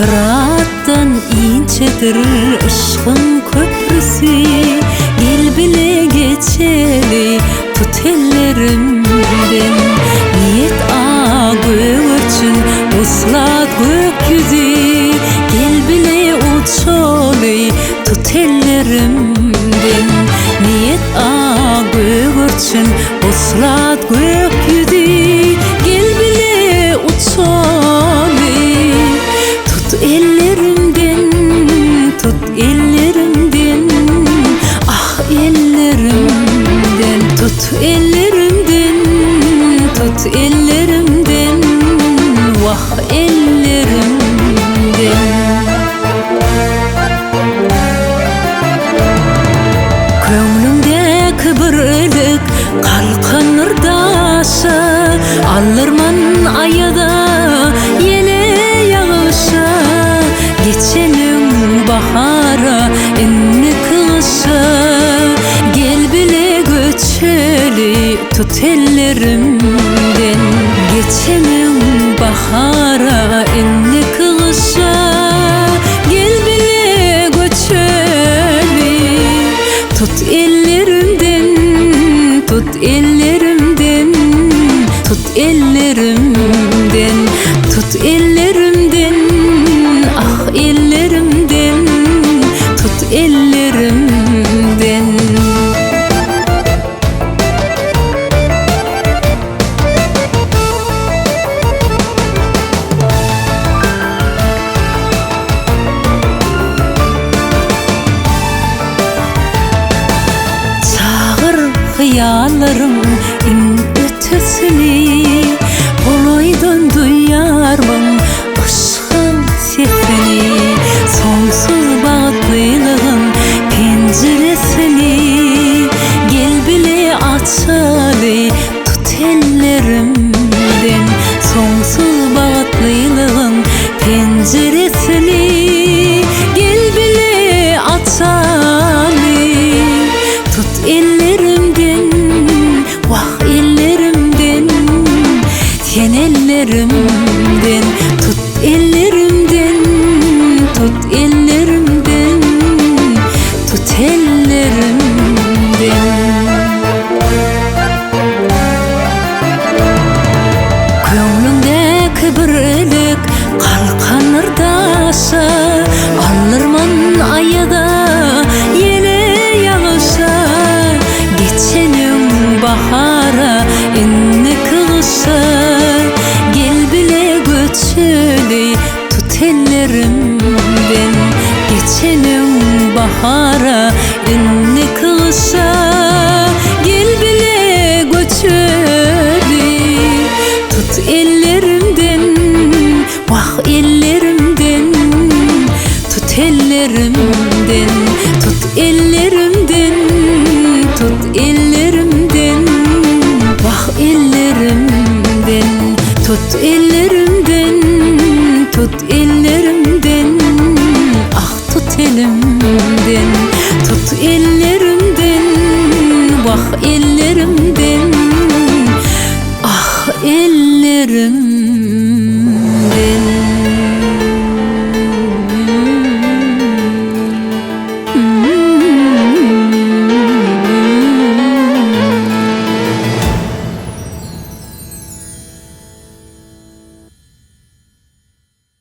Sırattan inçedir ışkın köprüsü, gel bile geçeli tut ellerimden. Niyet ağa göğürçün uslat gökyüzü, gel bile uçalı tut ellerimden. Niyet ağa göğürçün uslat gökyüzü, gel bile uçalı ellerimden, tut ellerimden, ah ellerimden, tut ellerimden, tut ellerimden, vah ellerimden. Könglimde kıbırlık kalkanır daşa, alırman ayada yele yağışa. Geçelim bahara inni kışa, gel bile göçeli tut ellerimden. Geçelim bahara inni kışa, gel bile göçeli tut ellerimden, tut ellerimden, tut ellerimden, tut ellerimden, ah ellerimden, tut ellerimden. Çağır hıyallarım in ötesini, boloydan duyarmam aşkın sesini. Sonsuz bağlılığın penceresini, gel bile açalı tut ellerimden. Sonsuz bağlılığın penceresini, gel bile açalı tut ellerimden, vah ellerimden, sen ellerimden, tut ellerimden, tut ellerimden, tut ellerimden. Könglimde kıbırlık kalkanır daşa, alırman ayada yele yağışa. Geçelim bahara inni kışa, gel bile göçeli tut ellerimden. Geçelim bahara inni kışa, gel bile göçeli tut ellerimden, vah ellerimden, tut ellerimden, tut ellerimden, tut ellerimden, vah ellerimden, tut